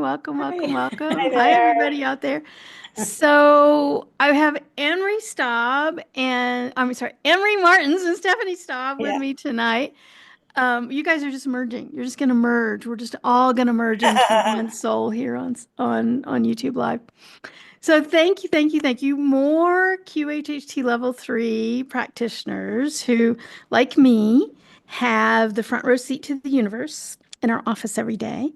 Welcome, welcome, Hi. welcome. Hi Hi, there. everybody out there. So I have AnnMarie Staab and I'm sorry, AnnMarie Martins and Stefanie Staab with Yeah. me tonight. You guys are just merging. You're just going to merge. We're just all going to merge into one soul here on YouTube Live. So thank you, thank you, thank you. More QHHT Level 3 practitioners who, like me, have the front row seat to the universe in our office every day.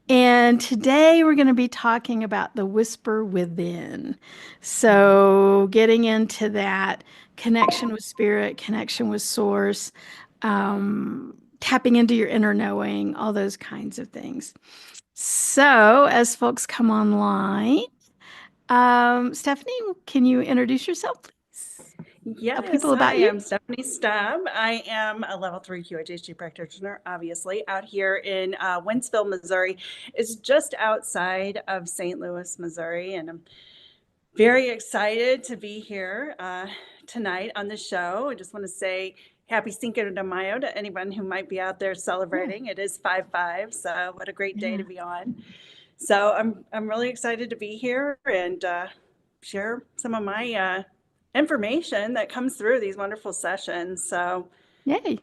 And today we're going to be talking about the whisper within. So getting into that connection with spirit, connection with source, tapping into your inner knowing, all those kinds of things. So as folks come online, Stefanie, can you introduce yourself, please? Tell Yes, people about hi, you. I'm Stefanie Staab. I am a level 3 QHHT practitioner, obviously, out here in Wentzville, Missouri. It's just outside of St. Louis, Missouri, and I'm very excited to be here tonight on the show. I just want to say happy Cinco de Mayo to anyone who might be out there celebrating. It is 5/5, so what a great day Yeah. to be on. So I'm really excited to be here and share some of my information that comes through these wonderful sessions. So Yay.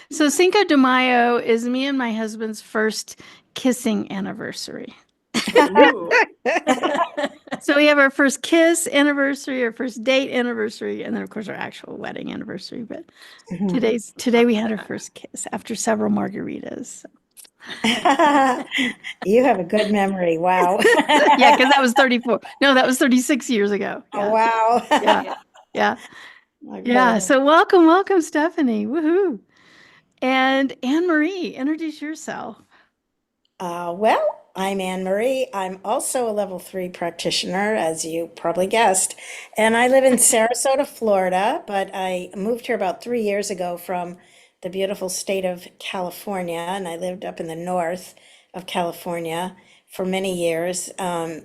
So Cinco de Mayo is me and my husband's first kissing anniversary. ooh. So we have our first kiss anniversary, our first date anniversary, and then of course our actual wedding anniversary. But today we had our first kiss after several margaritas. You have a good memory. Wow. Yeah, because that was 34. No, that was 36 years ago. Oh, Yeah. wow. Yeah. Yeah. Yeah. Okay. So welcome, Stefanie. Woohoo. And AnnMarie, introduce yourself. Well, I'm AnneMarie. I'm also a level 3 practitioner, as you probably guessed. And I live in Sarasota, Florida, but I moved here about 3 years ago from the beautiful state of California. And I lived up in the north of California for many years,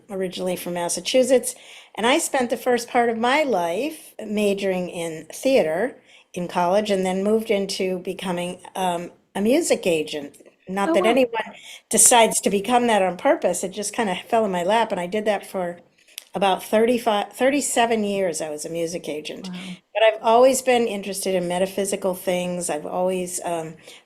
originally from Massachusetts. And I spent the first part of my life majoring in theater in college and then moved into becoming a music agent. Not Oh, that wow. anyone decides to become that on purpose. It just kind of fell in my lap. And I did that for about 37 years. I was a music agent. Wow. But I've always been interested in metaphysical things. I've always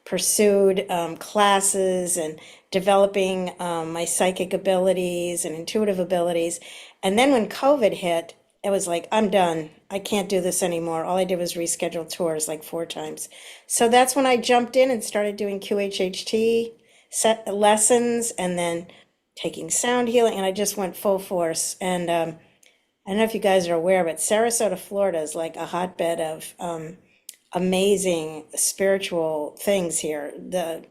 pursued classes and developing my psychic abilities and intuitive abilities. And then when COVID hit, it was like, I'm done. I can't do this anymore. All I did was reschedule tours like 4 times. So that's when I jumped in and started doing QHHT set lessons and then taking sound healing. And I just went full force. And I don't know if you guys are aware, but Sarasota, Florida is like a hotbed of amazing spiritual things here. The I did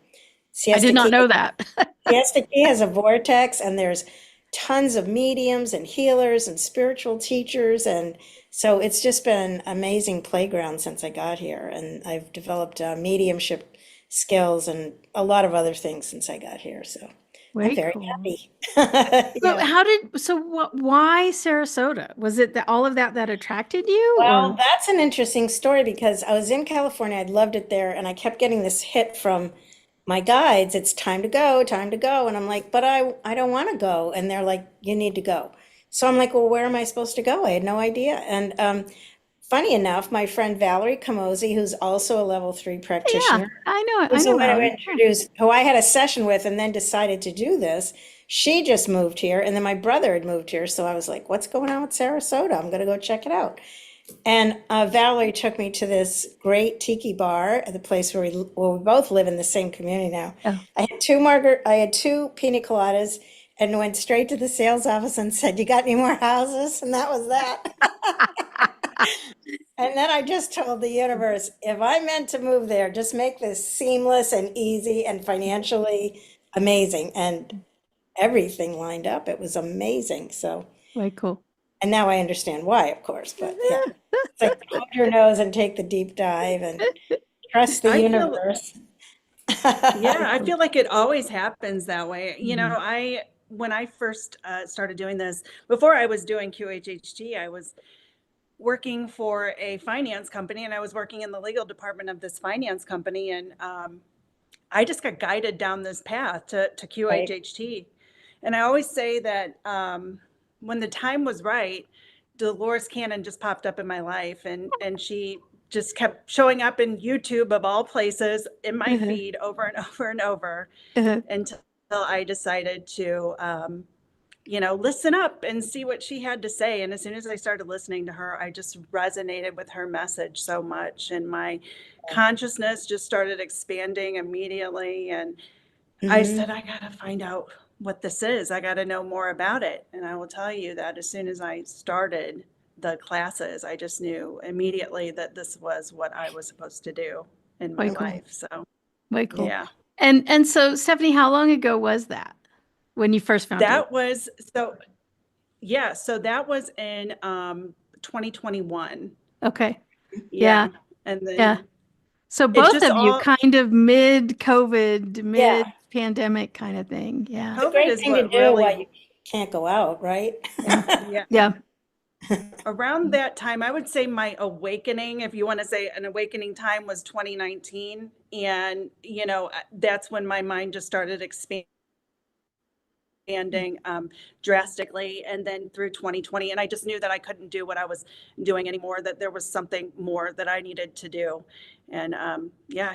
Siesta not Key, know that. Siesta Key has a vortex, and there's tons of mediums and healers and spiritual teachers. And so it's just been an amazing playground since I got here. And I've developed mediumship skills and a lot of other things since I got here. So I'm Very very cool. happy. So Yeah. why Sarasota? Was it all of that attracted you Well, or? that's an interesting story because I was in California. I loved it there, and I kept getting this hit from my guides. It's time to go, time to go. And I'm like, but I don't want to go. And they're like, you need to go. So I'm like, well, where am I supposed to go? I had no idea. And funny enough, my friend Valerie Camozzi, who's also a level 3 Yeah, practitioner, I who's the know one who Valerie. Yeah. introduced, who I had a session with and then decided to do this. She just moved here, and then my brother had moved here. So I was like, what's going on with Sarasota? I'm going to go check it out. And Valerie took me to this great tiki bar at the place where we both live in the same community now. Oh. I had two pina coladas and went straight to the sales office and said, "You got any more houses?" And that was that. And then I just told the universe, if I meant to move there, just make this seamless and easy and financially amazing. And everything lined up. It was amazing. So, Very cool. and now I understand why, of course, but yeah. It's like hold your nose and take the deep dive and trust the I feel, universe. yeah, Very I cool. feel like it always happens that way. Mhm. When I first started doing this, before I was doing QHHT, I was working for a finance company and I was working in the legal department of this finance company. And I just got guided down this path to Right. QHHT. And I always say that when the time was right, Dolores Cannon just popped up in my life, and she just kept showing up in YouTube of all places in my feed over and over and over until I decided to, listen up and see what she had to say. And as soon as I started listening to her, I just resonated with her message so much, and my consciousness just started expanding immediately. And I said, I got to find out what this is. I got to know more about it. And I will tell you that as soon as I started the classes, I just knew immediately that this was what I was supposed to do in my life. So, way cool. Yeah. And so, Stefanie, how long ago was that when you first found that? Was so. Yeah, so that was in 2021. Okay. Yeah. And then so both of you kind of mid-COVID, mid-pandemic kind of thing. Yeah. It's a great thing to do while you can't go out, right? Yeah. Around that time, I would say my awakening, if you want to say an awakening time, was 2019. And, that's when my mind just started expanding drastically, and then through 2020. And I just knew that I couldn't do what I was doing anymore, that there was something more that I needed to do. And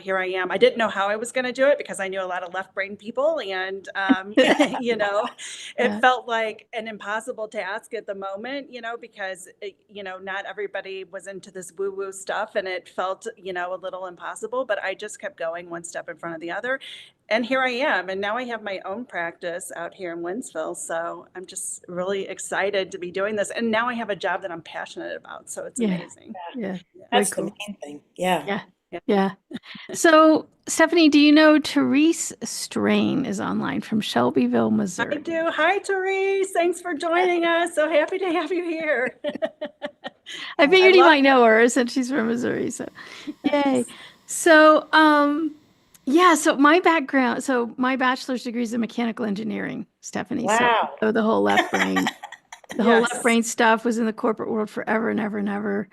here I am. I didn't know how I was going to do it because I knew a lot of left brain people, and it felt like an impossible task at the moment, because not everybody was into this woo-woo stuff, and it felt a little impossible, but I just kept going one step in front of the other. And here I am. And now I have my own practice out here in Wentzville. So I'm just really excited to be doing this. And now I have a job that I'm passionate about. So it's amazing. Yeah. That's the main thing. Yeah. So, Stefanie, do you know Therese Strain is online from Shelbyville, Missouri? I do. Hi, Therese. Thanks for joining us. So happy to have you here. I figured you might know her since she's from Missouri. So, yay. So, so my background, my bachelor's degree is in mechanical engineering, Stefanie. Wow. So the whole left brain, whole left brain stuff was in the corporate world forever and ever and ever.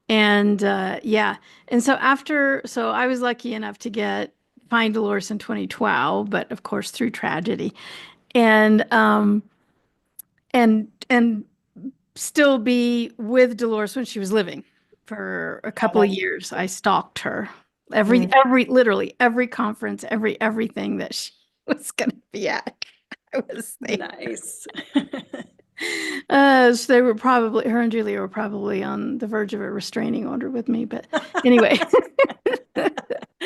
And and so I was lucky enough to find Dolores in 2012, but of course through tragedy, and still be with Dolores when she was living for a couple of years. I stalked her literally every conference, everything that she was going to be at. I was there. Nice. They were probably, her and Julia were probably on the verge of a restraining order with me, but anyway,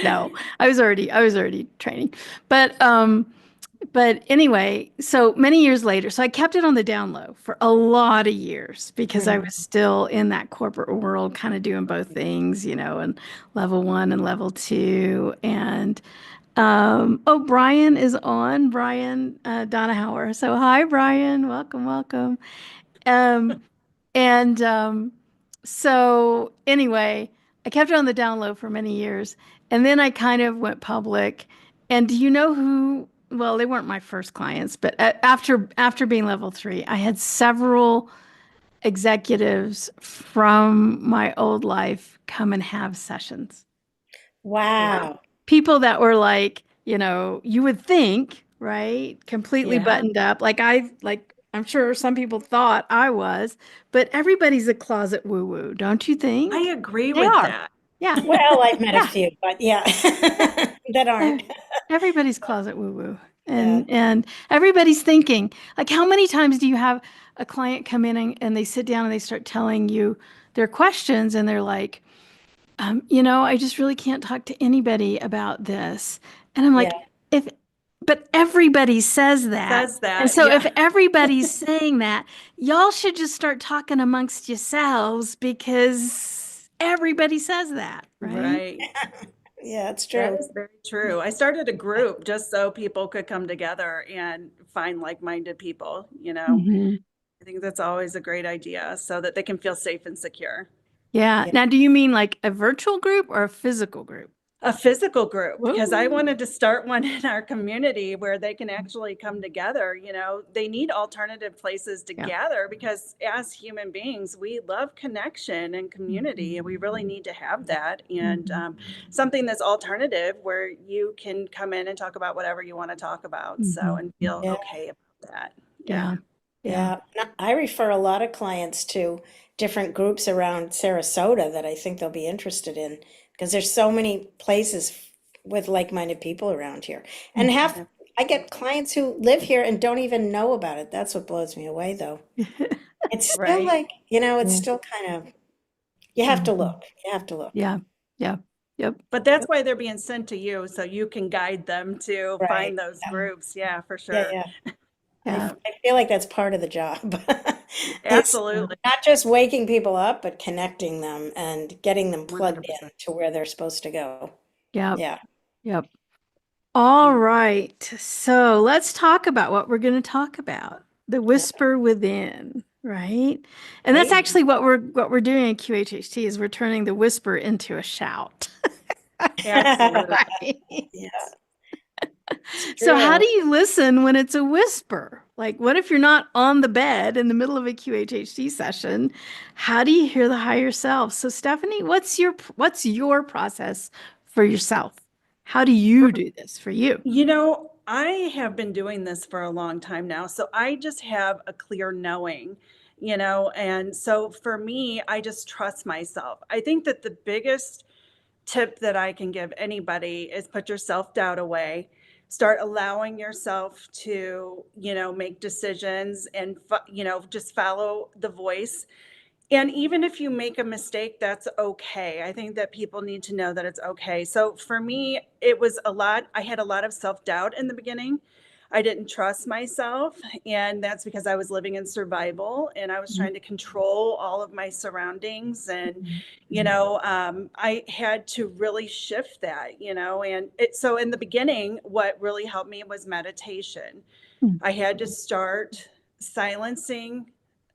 no, I was already training, but anyway, so many years later, so I kept it on the down low for a lot of years because I was still in that corporate world, kind of doing both things, and level 1 and level 2. And Brian is on, Brian Donahauer. So hi, Brian, welcome. So anyway, I kept it on the down low for many years, and then I kind of went public. And do you know who? Well, they weren't my first clients, but after being level 3, I had several executives from my old life come and have sessions. Wow. People that were like, you would think, right? Completely buttoned up. I'm sure some people thought I was, but everybody's a closet woo-woo, don't you think? I agree with that. Yeah. Well, I've met a few, but that aren't. Everybody's closet woo-woo. And everybody's thinking, like, how many times do you have a client come in and they sit down and they start telling you their questions, and they're like, I just really can't talk to anybody about this. And I'm like, but everybody says that. And so if everybody's saying that, y'all should just start talking amongst yourselves because everybody says that, right? Right. Yeah, it's true. That is very true. I started a group just so people could come together and find like-minded people, I think that's always a great idea so that they can feel safe and secure. Yeah. Now, do you mean like a virtual group or a physical group? A physical group, because I wanted to start one in our community where they can actually come together. They need alternative places to gather because as human beings, we love connection and community, and we really need to have that. And something that's alternative where you can come in and talk about whatever you want to talk about. So, and feel okay about that. Yeah. Yeah. I refer a lot of clients to different groups around Sarasota that I think they'll be interested in because there's so many places with like-minded people around here. And I get clients who live here and don't even know about it. That's what blows me away, though. It's still Right. like, it's Yeah. still kind of, you have to Mhm. look. You have to look. Yeah. Yeah. Yep. But that's why they're being sent to you, so you can guide them to Right. find those groups. Yeah, for Yeah, sure. yeah. Yeah. I feel like that's part of the job. It's Absolutely. not just waking people up, but connecting them and getting them plugged in 100%. to where they're supposed to go. Yep. Yeah. Yep. All right. So let's talk about what we're going to talk about. The whisper within, right? And that's Right. actually what we're doing in QHHT is we're turning the whisper into a shout. Absolutely. Right? Yeah, So how true. do you listen when it's a whisper? Like, what if you're not on the bed in the middle of a QHHT session? How do you hear the higher self? So, Stephanie, what's your process for yourself? How do you do this for you? I have been doing this for a long time now, so I just have a clear knowing, and so for me, I just trust myself. I think that the biggest tip that I can give anybody is put your self-doubt away. Start allowing yourself to, make decisions and, just follow the voice. And even if you make a mistake, that's okay. I think that people need to know that it's okay. So for me, it was a lot. I had a lot of self-doubt in the beginning. I didn't trust myself. And that's because I was living in survival and I was trying to control all of my surroundings. And, I had to really shift that, so in the beginning, what really helped me was meditation. I had to start silencing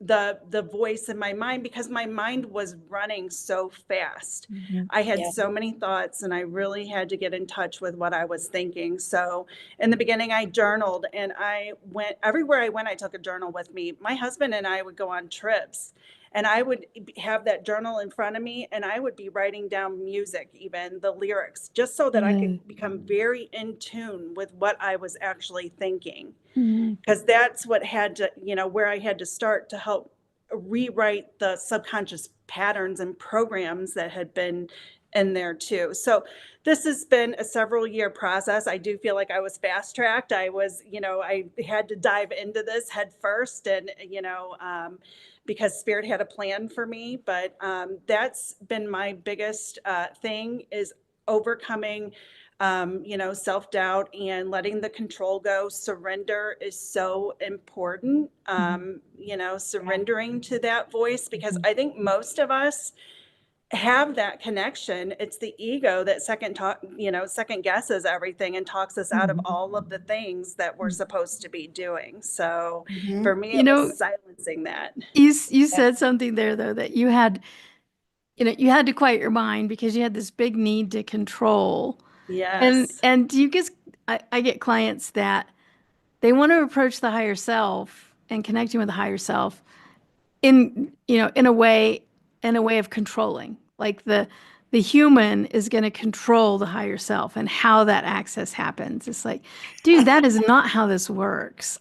the voice in my mind because my mind was running so fast. I had Yeah. so many thoughts and I really had to get in touch with what I was thinking. So in the beginning I journaled and I went everywhere I went, I took a journal with me. My husband and I would go on trips and I would have that journal in front of me and I would be writing down music, even the lyrics, just so that I could become very in tune with what I was actually thinking. Because that's what had to, where I had to start to help rewrite the subconscious patterns and programs that had been in there too. So this has been a several year process. I do feel like I was fast tracked. I was, I had to dive into this head first and, because Spirit had a plan for me. But that's been my biggest thing is overcoming self-doubt and letting the control go. Surrender is so important. Surrendering to that voice, because I think most of us have that connection. It's the ego that second guesses everything and talks us out of all of the things that we're supposed to be doing. So for me, You it know, was silencing that. you said something there though that you had to quiet your mind because you had this big need to control. And Yes. and you just I get clients that they want to approach the higher self and connecting with the higher self in a way of controlling. Like the human is going to control the higher self and how that access happens. It's like, dude, that is not how this works.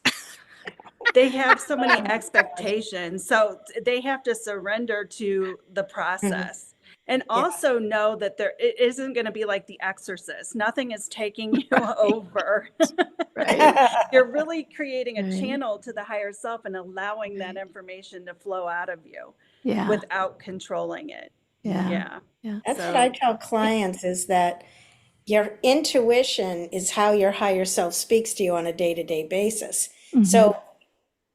They have so many expectations. So they have to surrender to the process and Yeah. also know that it isn't going to be like The Exorcist. Nothing is taking you over. Right. You're really creating a Right. channel to the higher self and allowing that information to flow out of you Yeah. without controlling it. Yeah. Yeah. Yeah. That's what I tell clients is that your intuition is how your higher self speaks to you on a day-to-day basis. So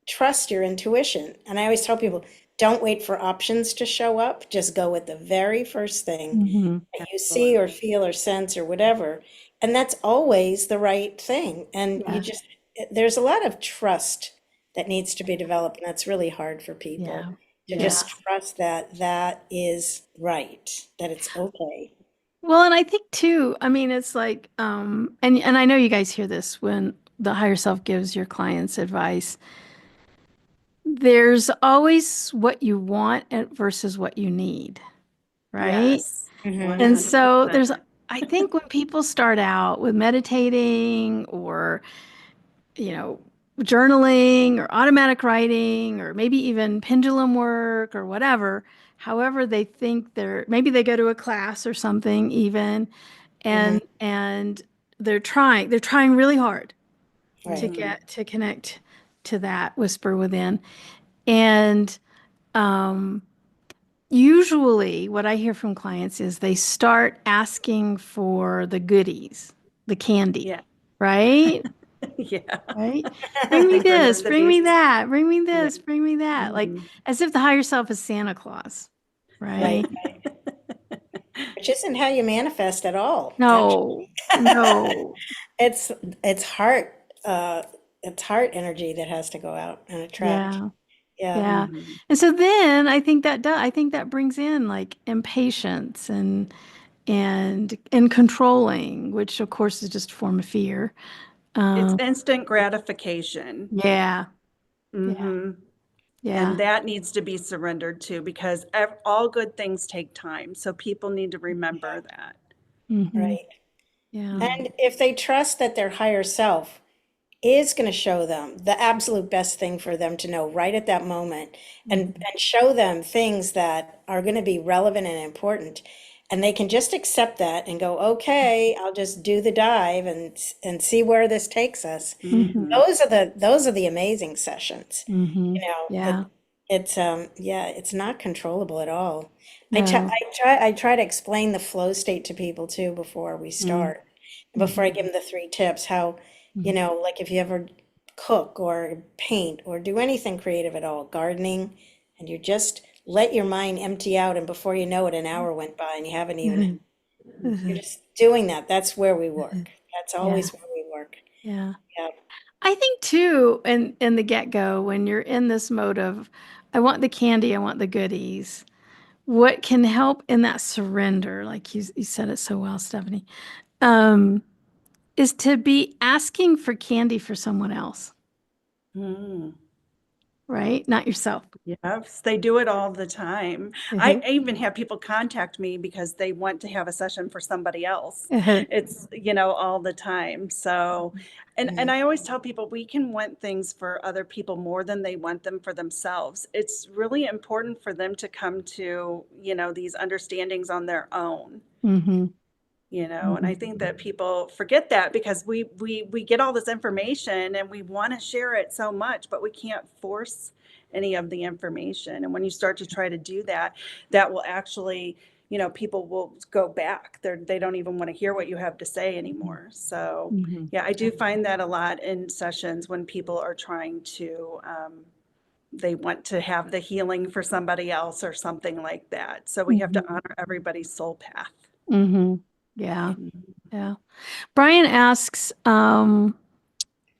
trust your intuition. And I always tell people, don't wait for options to show up. Just go with the very first thing that you see or feel or sense or whatever. And that's always the right thing. And there's a lot of trust that needs to be developed. And that's really hard for people to just trust that that is right, that it's okay. Well, and I think too, I mean, it's like, and I know you guys hear this when the higher self gives your clients advice. There's always what you want versus what you need, right? Yes. And so 100%. I think when people start out with meditating or, you know, journaling or automatic writing or maybe even pendulum work or whatever. However, they think maybe they go to a class or something even, and they're trying really hard to Right. get to connect to that whisper within. And usually what I hear from clients is they start asking for the goodies, the candy, Yeah. right? Yeah. Right? Bring me Think we're this, doing the bring me beast. that, bring me Yeah. this, bring me that. Like Mhm. as if the higher self is Santa Claus, right? Right. Which isn't how you manifest at all, actually. No, no. It's it's heart uh it's heart energy that has to go out and attract. Yeah. Yeah. Yeah. Mhm. And so then I think that brings in like impatience and controlling, which of course is just a form of fear. It's Um, instant gratification. yeah. Yeah. Hmm. Yeah. And that needs to be surrendered to because all good things take time. So people need to remember that. Hmm. Right. Yeah. And if they trust that their higher self is going to show them the absolute best thing for them to know right at that moment, and show them things that are going to be relevant and important, and they can just accept that and go, okay, I'll just do the dive and see where this takes us. Hmm. Those are the amazing sessions. Hmm. It, Yeah. it's yeah, it's not controllable at all. No. I try to explain the flow state to people too before we start, before I Hmm. give them the 3 tips. How, Hmm. like if you ever cook or paint or do anything creative at all, gardening, and you just let your mind empty out, and before you know it, an hour went by and you haven't even, Hmm. you're just doing that. That's where we work. That's Yeah. always where we work. Yeah. Yeah. I think too, in the get-go, when you're in this mode of, I want the candy, I want the goodies, what can help in that surrender, like you said it so well, Stephanie, um, is to be asking for candy for someone else, Mm. right? Not yourself. Yes, they do it all the time. I even have people contact me because they want to have a session for somebody else. It's, all the time. So, and Mhm. I always tell people we can want things for other people more than they want them for themselves. It's really important for them to come to, these understandings on their own. Mm-hmm. And I think that people forget that because we get all this information and we want to share it so much, but we can't force any of the information. And when you start to try to do that, that will actually, people will go back. They don't even want to hear what you have to say anymore. So Mm-hmm. yeah, I do find that a lot in sessions when people are trying to they want to have the healing for somebody else or something like that. So we have to Mm-hmm. honor everybody's soul path. Mm-hmm. Yeah. Yeah. Brian asks,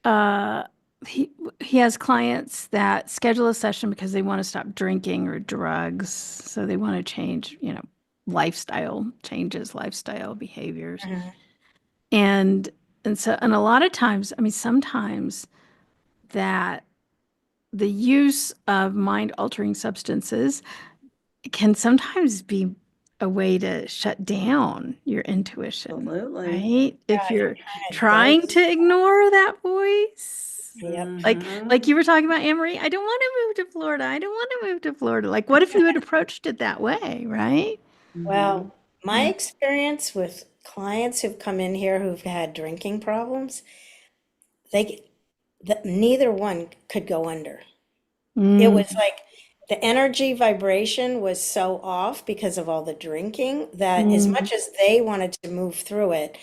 uh, he he has clients that schedule a session because they want to stop drinking or drugs, so they want to change, lifestyle changes, lifestyle behaviors, Mhm. and and a lot of times, I mean, sometimes that the use of mind altering substances can sometimes be a way to shut down your intuition, Absolutely. right? If Yeah, it you're kind of trying does. to ignore that voice. Yep. Like you were talking about, AnneMarie, I don't want to move to Florida. I don't want to move to Florida. Like, what if you had approached it that way, right? Mhm. Well, my experience with clients who've come in here who've had drinking problems, they neither one could go under. It Mm, was like the energy vibration was so off because of all the drinking that as mm, much as they wanted to move through it,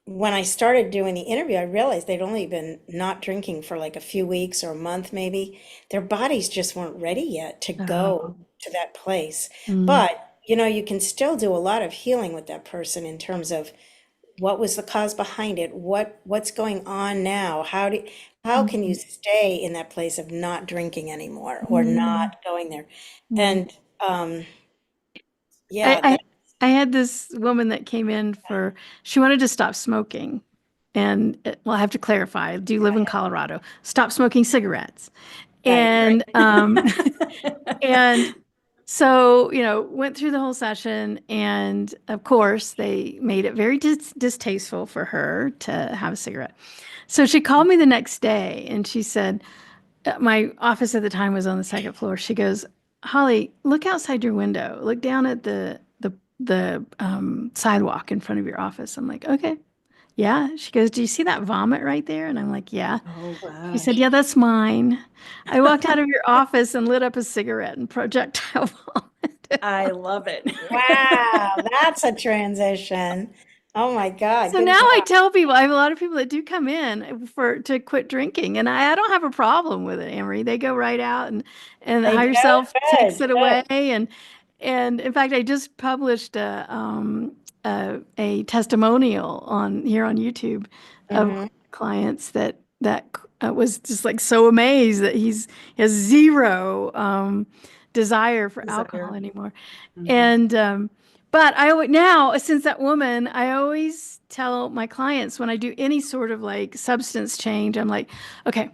when I started doing the interview, I realized they'd only been not drinking for like a few weeks or a month maybe. Their bodies just weren't ready yet to oh, go to that place. mm, But, you can still do a lot of healing with that person in terms of what was the cause behind it? What's going on now? How can you mm, stay in that place of not drinking anymore or mm, not going there? mm. And I, yeah, I that I had this woman that came in she wanted to stop smoking. And well, I have to clarify, I do live in Colorado. Stop smoking cigarettes. right. And Right. and So, went through the whole session, and of course, they made it very distasteful for her to have a cigarette. So she called me the next day and she said, my office at the time was on the second floor. She goes, Holly, look outside your window. Look down at the sidewalk in front of your office. I'm like, okay. Yeah. She goes, do you see that vomit right there? And I'm like, yeah. Oh, She said, gosh. yeah, that's mine. I walked out of your office and lit up a cigarette and projectile vomit. I love it. Wow, that's a transition. Oh my God, So good now I job. tell people, I have a lot of people that do come in to quit drinking, and I don't have a problem with it, AnnMarie. They go right out, and the They do? higher self takes Good, it good. away, and in fact, I just published a testimonial here on YouTube of Mhm. clients that was just like so amazed that he has zero desire for alcohol Desire. anymore. Mhm. And but now, since that woman, I always tell my clients when I do any sort of like substance change, I'm like, okay,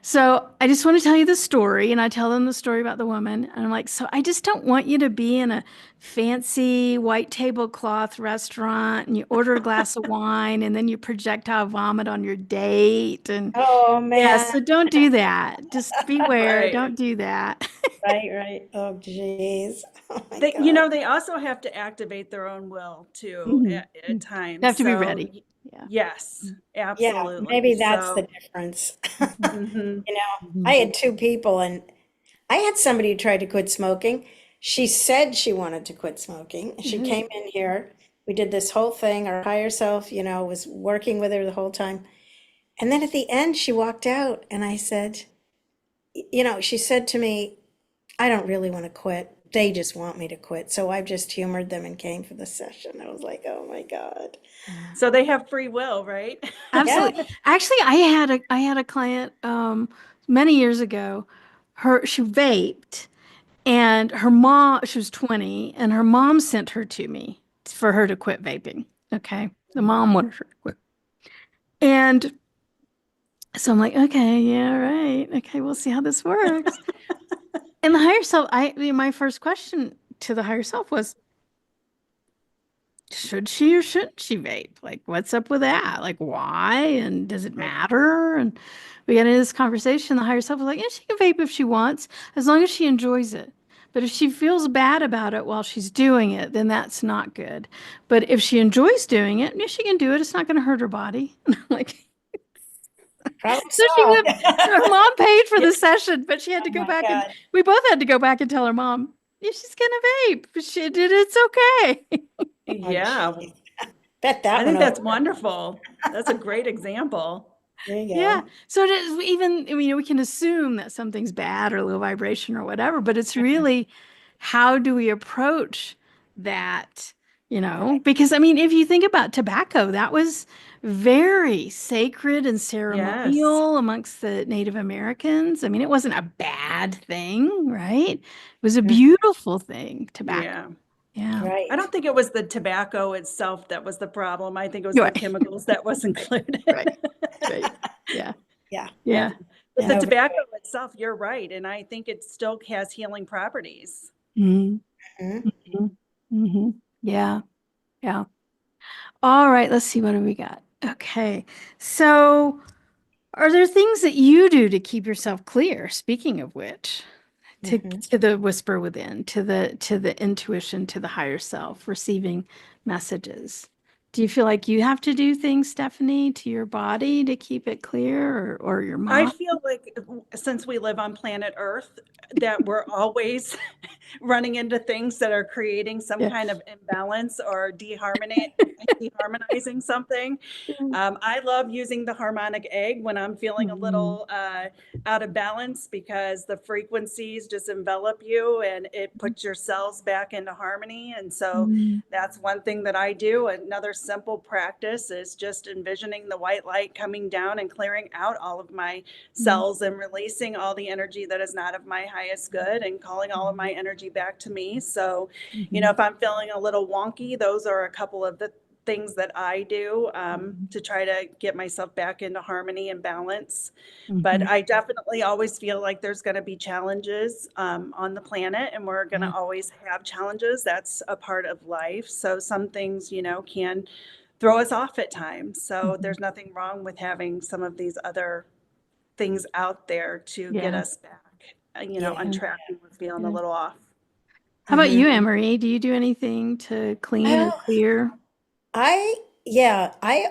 so I just want to tell you the story. And I tell them the story about the woman. And I'm like, so I just don't want you to be in a fancy white tablecloth restaurant and you order a glass of wine and then you projectile vomit on your date. And Oh yeah, man. so don't do that. Just beware. Right. Don't do that. Right, right. Oh geez. Oh my They, God. they also have to activate their own will too Mhm. at You times. have to be So ready. Yeah. yes, Yeah, absolutely. maybe that's the So, difference. mhm. You know, I Mhm. had two people and I had somebody who tried to quit smoking. She said she wanted to quit smoking. She Mhm. came in here. We did this whole thing. Our higher self, was working with her the whole time. And then at the end, she walked out and I said, she said to me, I don't really want to quit. They just want me to quit. So I've just humored them and came for the session. I was like, oh my God. Yeah. So they have free will, right? Yeah. Absolutely. Actually, I had a client many years ago. She vaped, and her mom, she was 20, and her mom sent her to me for her to quit vaping. Okay. The mom wanted her to quit. And so I'm like, okay, yeah, right. Okay, we'll see how this works. And the higher self, my first question to the higher self was, should she or shouldn't she vape? Like, what's up with that? Like, why? And does it Right. matter? And we got into this conversation. The higher self was like, yeah, she can vape if she wants, as long as she enjoys it. But if she feels bad about it while she's doing it, then that's not good. But if she enjoys doing it, yeah, she can do it. It's not going to hurt her body. And I'm like, Problem so she solved. went, her mom paid for Yeah. the session, but she had to Oh go my back and God. we both had to go back and tell her mom, yeah, she's going to vape. She did. It's okay. Oh, Yeah. geez. Bet that I went think over. that's wonderful. That's a great example. There you Yeah. go. So it is even, we can assume that something's bad or low vibration or whatever, but it's really how do we approach that, Right. Because if you think about tobacco, that was very sacred and Yes. ceremonial amongst the Native Americans. It wasn't a bad thing, right? It was a Mm, beautiful thing, tobacco. Yeah. Yeah. I right. don't think it was the tobacco itself that was the problem. I think it was You're the right. chemicals that was included. Right. Right. Yeah. Yeah. Yeah. Yeah. But Yeah. the No, tobacco itself, you're right. And I think it still has healing properties. Mhm. mhm. Mhm. Mhm. Yeah. Yeah. All right, let's see, what do we got? Okay. So, are there things that you do to keep yourself clear? Speaking of which, Mhm. to the whisper within, to the intuition, to the higher self, receiving messages. Do you feel like you have to do things, Stefanie, to your body to keep it clear, or your I mind? feel like since we live on planet Earth, that we're always running into things that are creating some Yeah. kind of imbalance or deharmonizing something. I love using the harmonic egg when I'm feeling a Mhm. little out of balance because the frequencies just envelop you and it puts your cells back into harmony. And so Mhm. that's one thing that I do. Another simple practice is just envisioning the white light coming down and clearing out all of my Mhm. cells and releasing all the energy that is not of my highest good and calling all of my energy back to me. So, Mhm. if I'm feeling a little wonky, those are a couple of the things that I do to try to get myself back into harmony and balance. But I definitely always feel like there's going to be challenges on the planet, and we're going to always have challenges. That's a part of life. So some things, can throw us off at times. So there's nothing wrong with having some of these other things out there to get us back, on track when we're feeling a little off. How about you, AnnMarie? Do you do anything to clean or Well, clear? I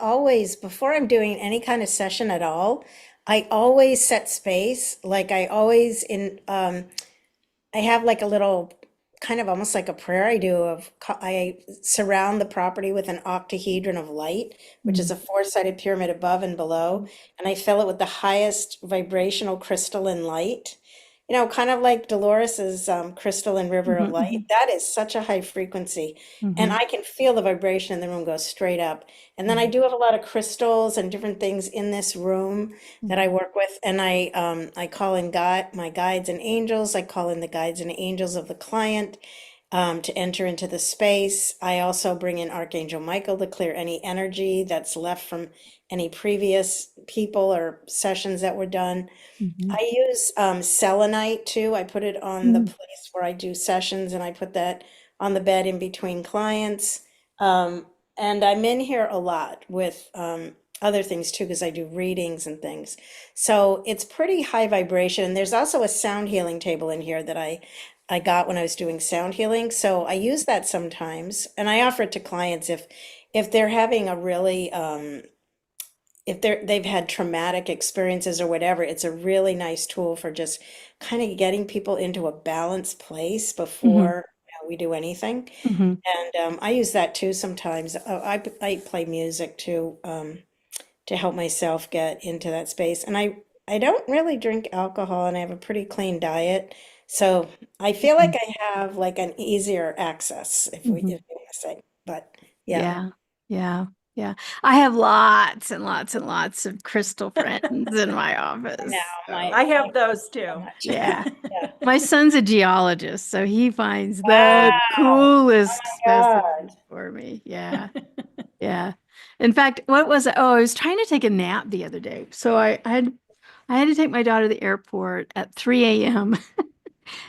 always, before I'm doing any kind of session at all, I always set space. Like I always I have like a little kind of almost like a prayer I do I surround the property with an octahedron of light, which is a four-sided pyramid above and below, and I fill it with the highest vibrational crystalline light. Kind of like Dolores's crystalline river of light. That is such a high frequency, and I can feel the vibration in the room go straight up. And then I do have a lot of crystals and different things in this room that I work with, and I call in my guides and angels. I call in the guides and angels of the client to enter into the space. I also bring in Archangel Michael to clear any energy that's left from any previous people or sessions that were done. I use selenite too. I put it on the place where I do sessions, and I put that on the bed in between clients. And I'm in here a lot with other things too, because I do readings and things. So it's pretty high vibration. And there's also a sound healing table in here that I got when I was doing sound healing. So I use that sometimes, and I offer it to clients if they're having a really if they've had traumatic experiences or whatever. It's a really nice tool for just kind of getting people into a balanced place before we do anything. And I use that too sometimes. I play music too to help myself get into that space. And I don't really drink alcohol, and I have a pretty clean diet. So I feel like I have like an easier access, if you want to say. But yeah. Yeah. I have lots and lots and lots of crystal friends in my office. I have those too. Yeah. My son's a geologist, so he finds the Wow. coolest God. specimens for me. Yeah. Yeah. In fact, what was it? Oh, I was trying to take a nap the other day. So I had to take my daughter to the airport at 3 a.m.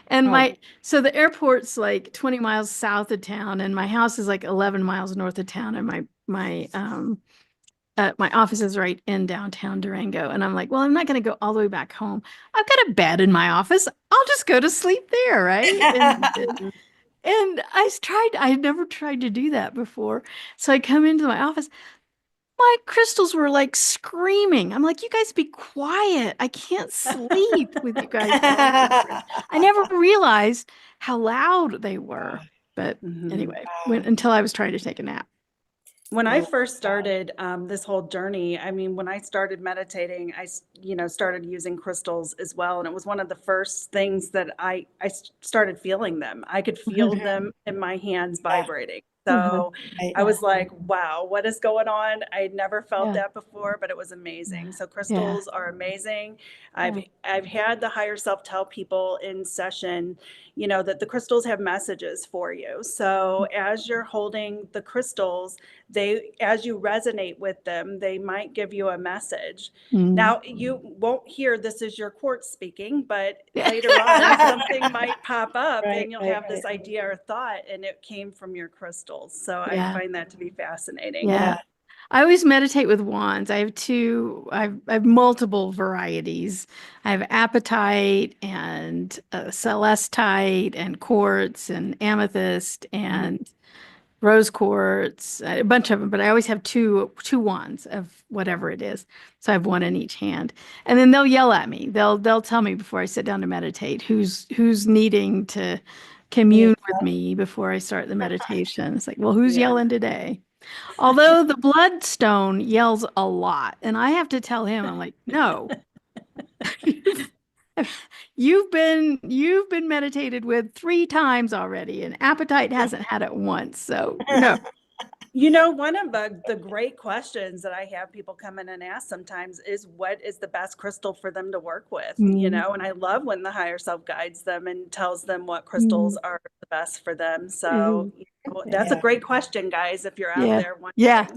And so the airport's like 20 miles south of town, and my house is like 11 miles north of town, and my office is right in downtown Durango. And I'm like, well, I'm not going to go all the way back home. I've got a bed in my office. I'll just go to sleep there, right? And I had never tried to do that before. So I come into my office. My crystals were like screaming. I'm like, you guys be quiet. I can't sleep with you guys. I never realized how loud they were. But anyway, until I was trying to take a nap. When I first started this whole journey, I mean, when I started meditating, I started using crystals as well. And it was one of the first things that I started feeling them. I could feel them in my hands vibrating. So I was like, wow, what is going on? I had never felt that before, but it was amazing. So crystals are amazing. I've had the higher self tell people in session, that the crystals have messages for you. So as you're holding the crystals, as you resonate with them, they might give you a message. Now, you won't hear this is your quartz speaking, but later on something might pop up and you'll have this idea or thought, and it came from your crystals. So I find that to be fascinating. Yeah. I always meditate with wands. I have multiple varieties. I have apatite and celestite and quartz and amethyst and rose quartz, a bunch of them, but I always have two wands of whatever it is. So I have one in each hand. And then they'll yell at me. They'll tell me before I sit down to meditate who's needing to commune with me before I start the meditation. It's like, well, who's yelling today? Although the bloodstone yells a lot, and I have to tell him, I'm like, no. You've been meditated with 3 times already, and appetite hasn't had it once. So no. One of the great questions that I have people come in and ask sometimes is what is the best crystal for them to work with, and I love when the higher self guides them and tells them what crystals are the best for them. So that's a great question, guys, if you're out there wondering. Yeah.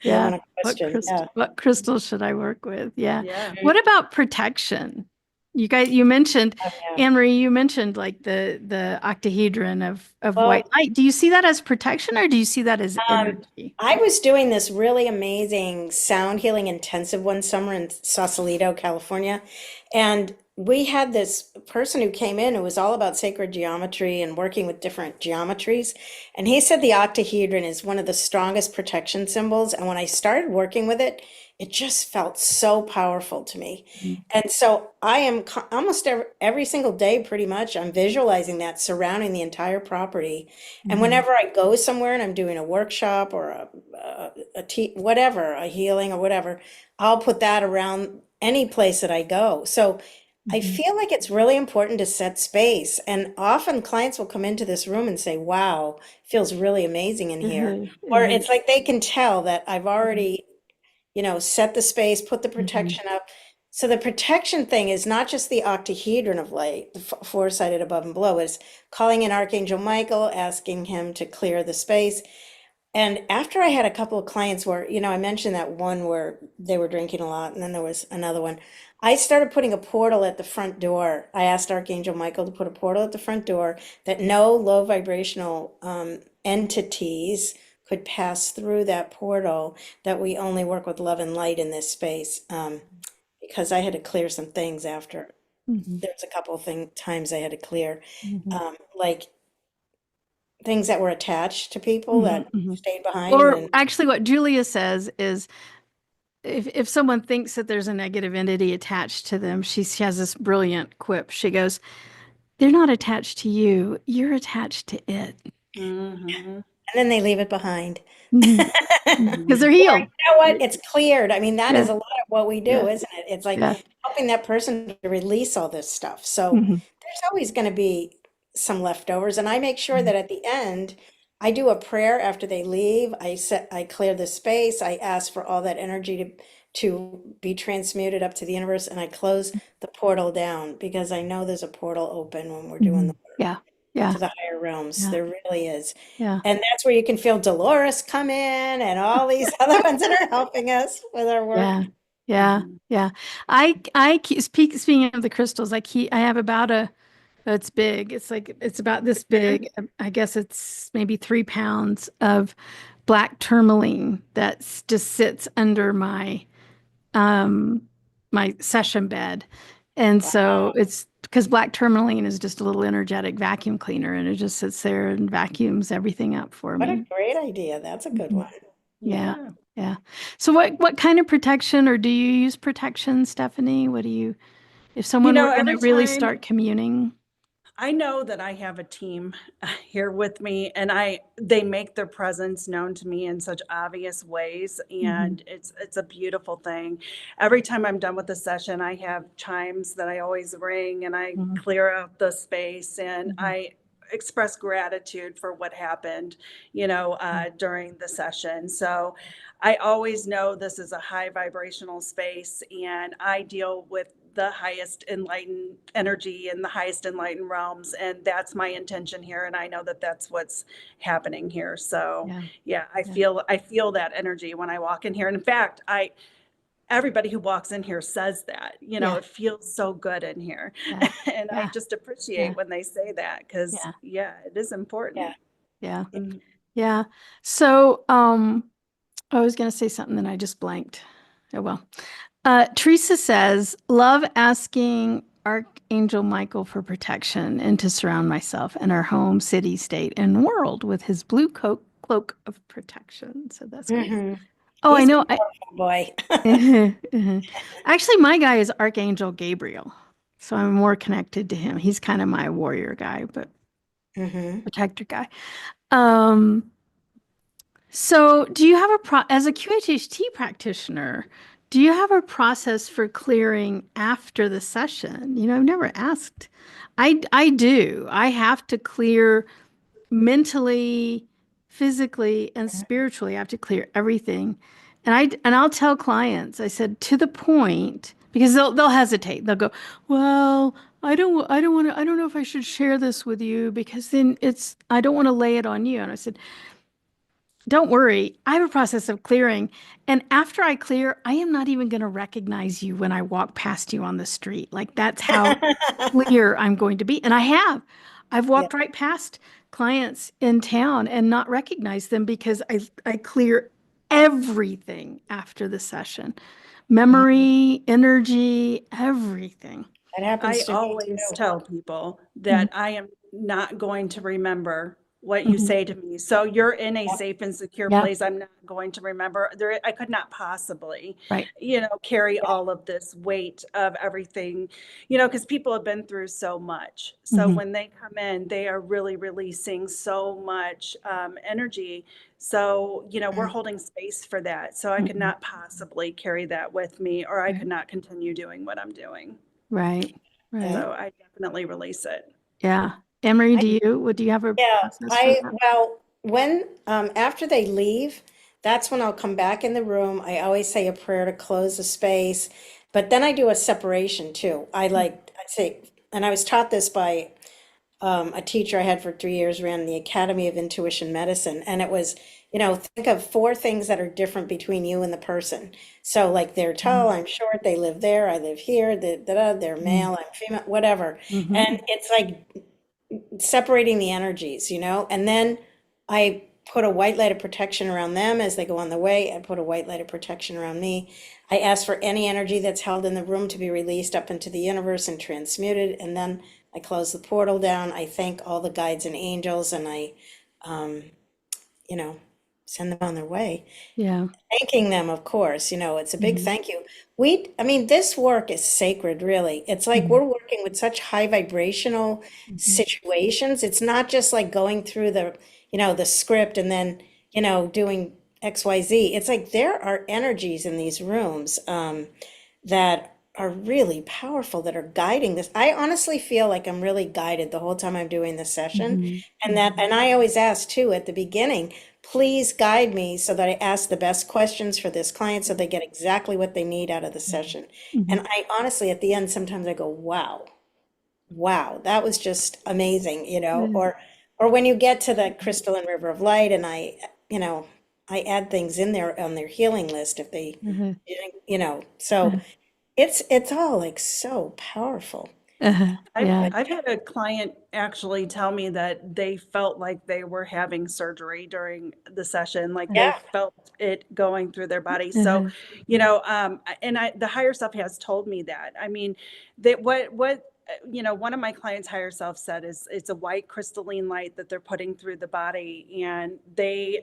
Yeah. What a question. What crystal should I work with? Yeah. Yeah. What about protection? You mentioned, Oh, yeah. AnnMarie, you mentioned like the octahedron of white light. Do you see that as protection or do you see that as energy? I was doing this really amazing sound healing intensive one summer in Sausalito, California. And we had this person who came in who was all about sacred geometry and working with different geometries. And he said the octahedron is one of the strongest protection symbols. And when I started working with it, it just felt so powerful to me. And so I am almost every single day, pretty much, I'm visualizing that surrounding the entire property. And whenever I go somewhere and I'm doing a workshop or whatever, a healing or whatever, I'll put that around any place that I go. So I feel like it's really important to set space. And often clients will come into this room and say, wow, it feels really amazing in here. Or it's like they can tell that I've already set the space, put the protection up. So the protection thing is not just the octahedron of light, the four-sided above and below, it's calling in Archangel Michael, asking him to clear the space. And after I had a couple of clients where, I mentioned that one where they were drinking a lot, and then there was another one. I started putting a portal at the front door. I asked Archangel Michael to put a portal at the front door that no low vibrational entities could pass through that portal, that we only work with love and light in this space. Because I had to clear some things after. There's a couple of times I had to clear, like things that were attached to people that stayed behind. Or actually what Julia says is if someone thinks that there's a negative entity attached to them, she has this brilliant quip. She goes, they're not attached to you, you're attached to it. And then they leave it behind. Because they're healed. You know what? It's cleared. I mean, that is a lot of what we do, isn't it? It's like helping that person to release all this stuff. So there's always going to be some leftovers. And I make sure that at the end, I do a prayer after they leave. I clear the space. I ask for all that energy to be transmuted up to the universe. And I close the portal down because I know there's a portal open when we're doing the work. To the higher realms. There really is. And that's where you can feel Dolores come in and all these other ones that are helping us with our work. I keep speaking of the crystals, I have about it's big. It's about this big. I guess it's maybe 3 pounds of black tourmaline that just sits under my my session bed. And so it's because black tourmaline is just a little energetic vacuum cleaner, and it just sits there and vacuums everything up for me. What a great idea. That's a good one. Yeah. So what kind of protection, or do you use protection, Stefanie? If someone were going to really start communing? I know that I have a team here with me, and they make their presence known to me in such obvious ways, and it's a beautiful thing. Every time I'm done with the session, I have chimes that I always ring, and I clear out the space, and I express gratitude for what happened, during the session. So I always know this is a high vibrational space, and I deal with the highest enlightened energy and the highest enlightened realms. And that's my intention here. And I know that that's what's happening here. So I feel that energy when I walk in here. And in fact, everybody who walks in here says that, it feels so good in here. And I just appreciate when they say that, because it is important. So, I was going to say something, then I just blanked. Oh, well. Teresa says, love asking Archangel Michael for protection and to surround myself and our home, city, state, and world with his blue cloak of protection. So that's great. Oh, He's I know. a boy. Actually, my guy is Archangel Gabriel. So I'm more connected to him. He's kind of my warrior guy, but protector guy. So do you have as a QHHT practitioner, do you have a process for clearing after the session? I've never asked. I do. I have to clear mentally, physically and spiritually. I have to clear everything. And I'll tell clients, I said, to the point, because they'll hesitate. They'll go, well, I don't want to, I don't know if I should share this with you because then I don't want to lay it on you. And I said, don't worry. I have a process of clearing. And after I clear, I am not even going to recognize you when I walk past you on the street. Like that's how clear I'm going to be. And I have. I've walked right past clients in town and not recognized them because I clear everything after the session. Memory, energy, everything. That happens I to me always too. tell people Mm-hmm. that I am not going to remember what you Mhm. say to me. So you're in a safe and secure Yeah. place. I'm not going to remember. I could not possibly, Right. carry all of this weight of everything, because people have been through so much. So Mhm. when they come in, they are really releasing so much energy. So, we're holding space for that. So I could Mhm. not possibly carry that with me, or I Right. could not continue doing what I'm doing. Right. Right. So I definitely release it. Yeah. AnnMarie, do you have a Yeah, process for that? well, when, after they leave, that's when I'll come back in the room. I always say a prayer to close the space, but then I do a separation too. I say, and I was taught this by a teacher I had for 3 years, ran the Academy of Intuition Medicine, and it was, think of 4 things that are different between you and the person. So like they're tall, I'm short, they live there, I live here, they're male, I'm female, whatever. Mhm. And it's like separating the energies, and then I put a white light of protection around them as they go on the way. I put a white light of protection around me. I ask for any energy that's held in the room to be released up into the universe and transmuted. And then I close the portal down. I thank all the guides and angels, and I, you know, send them on their way. Yeah. Thanking them, of course, it's a big Mhm. thank you. I mean, this work is sacred, really. It's like we're working with such high vibrational Mhm. situations. It's not just like going through the script and then, doing XYZ. It's like there are energies in these rooms that are really powerful that are guiding this. I honestly feel like I'm really guided the whole time I'm doing this session. Mhm. And I always ask too at the beginning, please guide me so that I ask the best questions for this client so they get exactly what they need out of the session. Mhm. And I honestly, at the end, sometimes I go, wow, that was just amazing, Mhm. or when you get to the crystalline river of light and you know, I add things in there on their healing list if they, Mhm. so it's all like so powerful. Uh-huh. I've, Yeah. I've had a client actually tell me that they felt like they were having surgery during the session, like they Yeah. felt it going through their body. So, Uh-huh. the higher self has told me that. I mean, that one of my clients' higher self said is it's a white crystalline light that they're putting through the body, and they,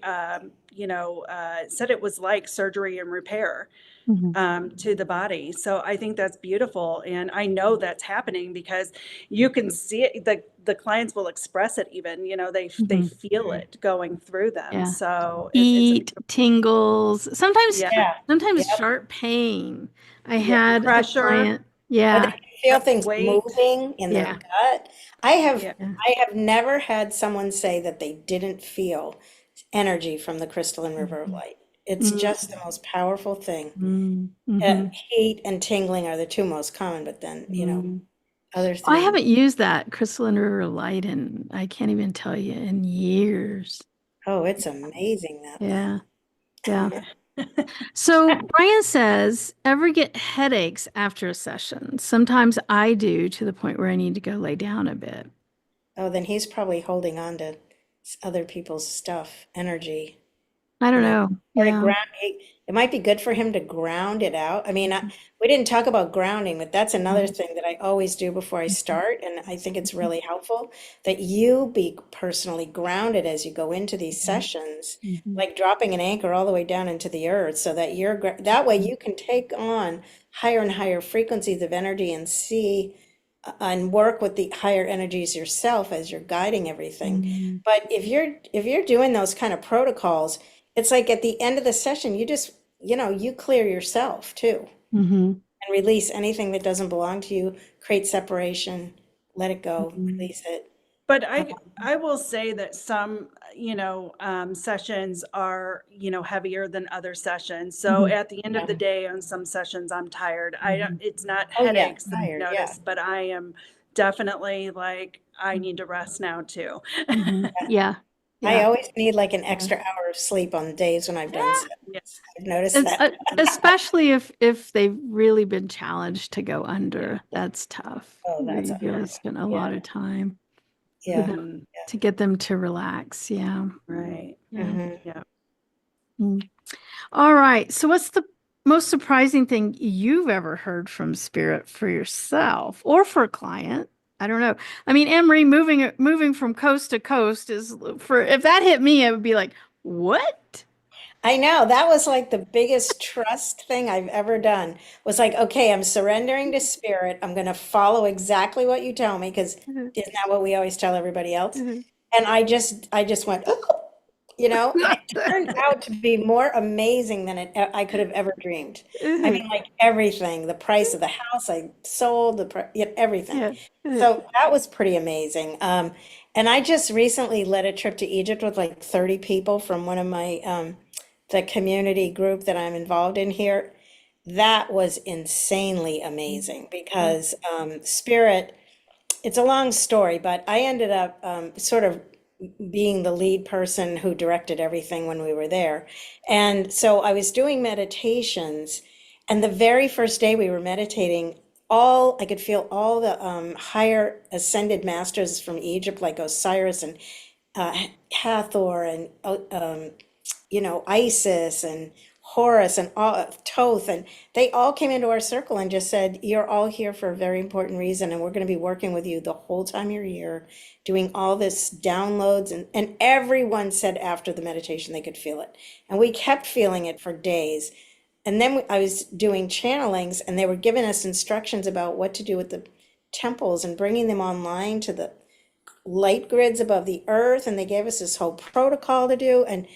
said it was like surgery and repair Mhm. to the body. So I think that's beautiful. And I know that's happening because you can see it. The clients will express it even, they Mhm. feel it going through them. Yeah. So it's a Heat, tingles, yeah, Yeah. sometimes Yep. sharp pain. I yeah, had a pressure, client. Or they Yeah. can feel things weight. moving in their Yeah. gut. I have Yeah. Yeah. I have never had someone say that they didn't feel energy from the crystalline river of light. It's just the most powerful thing. Mm-hmm. Mm-hmm. Heat and tingling are the 2 most common, but then, Mm-hmm. other I things. haven't used that crystalline river light in, I can't even tell you, in years. Oh, it's amazing, that thing. Yeah. Yeah. Yeah. So Brian says, ever get headaches after a session? Sometimes I do, to the point where I need to go lay down a bit. Oh, then he's probably holding on to other people's stuff, energy. I don't you know, know. or to Yeah. ground. It might be good for him to ground it out. I mean, we didn't talk about grounding, but that's another thing that I always do before I start, and I think it's really helpful that you be personally grounded as you go into these sessions, Mhm. like dropping an anchor all the way down into the earth, so that that way you can take on higher and higher frequencies of energy and see and work with the higher energies yourself as you're guiding everything. Mhm. But if you're doing those kind of protocols, it's like at the end of the session, you just, you clear yourself too Mhm. and release anything that doesn't belong to you, create separation, let it go, Mhm. release it. But I will say that some, sessions are, heavier than other sessions. So Mhm. at the end of the day, on some sessions, I'm tired. I don't, it's not Oh, yeah, headaches that I tired, yeah. notice, but I am definitely like, I need to rest now too. Mhm. Yeah. I Yeah. always need like an extra hour of sleep on days when I've done Yeah. sessions. I've noticed that. Especially if they've really been challenged to go under, that's tough. Oh, Where that's you really unreal. spend a Yeah, lot of time with yeah. them Mhm. to get them to relax. Yeah. Right. Yeah. Mhm. Yeah. Mm. All right. So what's the most surprising thing you've ever heard from Spirit for yourself or for a client? I don't know. I mean, AnnMarie moving from coast to coast is for if that hit me, I would be like, what? I know that was like the biggest trust thing I've ever done was like, okay, I'm surrendering to spirit. I'm going to follow exactly what you tell me because isn't that what we always tell everybody else? And I just went, oh, and it turned out to be more amazing than I could have ever dreamed. I mean, like everything, the price of the house I sold, everything. Yeah. So that was pretty amazing. And I just recently led a trip to Egypt with like 30 people from one of my the community group that I'm involved in here. That was insanely amazing because Spirit, it's a long story, but I ended up sort of being the lead person who directed everything when we were there. And so I was doing meditations, and the very first day we were meditating, all I could feel all the higher ascended masters from Egypt, like Osiris and Hathor and Isis and Horus and all Thoth, and they all came into our circle and just said, "You're all here for a very important reason, and we're going to be working with you the whole time you're here, doing all this downloads." And everyone said after the meditation they could feel it, and we kept feeling it for days. And then I was doing channelings, and they were giving us instructions about what to do with the temples and bringing them online to the light grids above the earth, and they gave us this whole protocol to do, and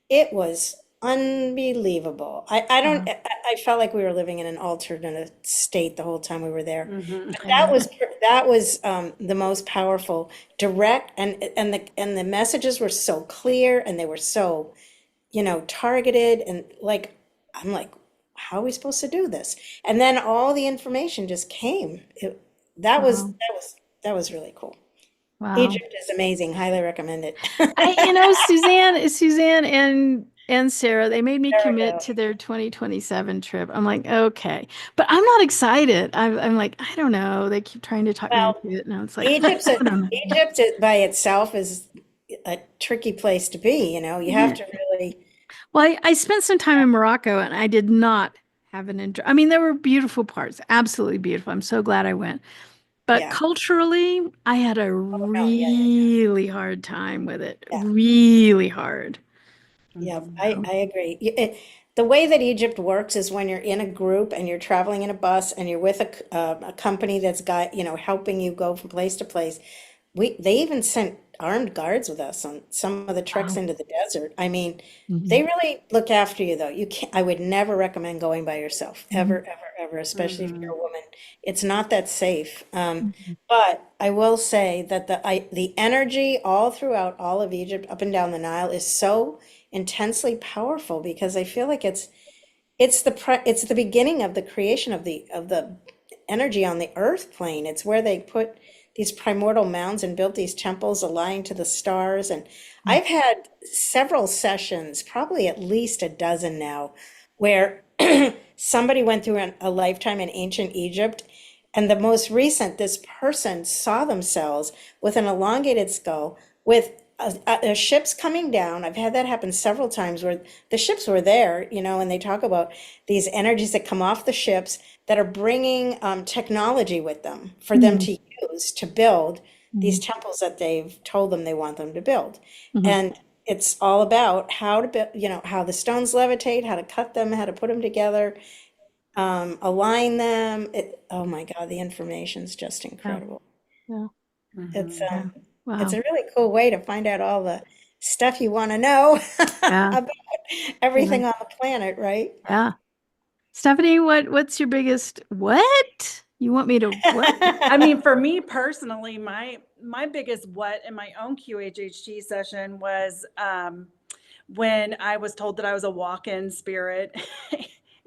it was unbelievable. I don't, I felt like we were living in an alternate state the whole time we were there. But that was the most powerful, direct, and the messages were so clear and they were so, targeted, and like I'm like, how are we supposed to do this? And then all the information just came. That was Wow. that was that was really cool. Wow. Egypt is amazing. Highly recommend it. Suzanne and Sarah, they made me There we commit go. to their 2027 trip. I'm like, okay, but I'm not excited. I'm like, I don't know. They keep trying to talk me Well, into it, and it's like, Egypt's I don't Egypt by itself is a tricky place to be, You have know. to really, Well, I spent some time in Morocco, and I did not have an enjoy. I mean, there were beautiful parts, absolutely beautiful. I'm so glad I went. But yeah. culturally, I had a Oh, no, yeah. really hard time with it. Yeah. Really hard. Yeah, I agree. The way that Egypt works is when you're in a group and you're traveling in a bus and you're with a company that's got, helping you go from place to place. They even sent armed guards with us on some of the treks Wow. into the desert. I mean, Mhm. they really look after you though. I would never recommend going by yourself, Mhm. ever, ever, ever, especially if you're Mhm. a woman. It's not that safe. Mhm. But I will say that the energy all throughout all of Egypt, up and down the Nile, is so intensely powerful because I feel like it's the beginning of the creation of the energy on the earth plane. It's where they put these primordial mounds and built these temples aligned to the stars. And I've had several sessions, probably at least a dozen now, where somebody went through a lifetime in ancient Egypt. And the most recent, this person saw themselves with an elongated skull with ships coming down. I've had that happen several times where the ships were there, and they talk about these energies that come off the ships that are bringing technology with them for them Mhm. to use to build these Mhm. temples that they've told them they want them to build. Mhm. And it's all about how to build, how the stones levitate, how to cut them, how to put them together, align them. Oh my God, the information's just Yeah. incredible. Yeah. It's Mhm. Yeah. it's Wow. a really cool way to find out all the stuff you want to know Yeah. about Yeah. everything on the planet, right? Yeah. Stephanie, what's your biggest what? You want me to what? I mean, for me personally, my biggest what in my own QHHT session was when I was told that I was a walk-in spirit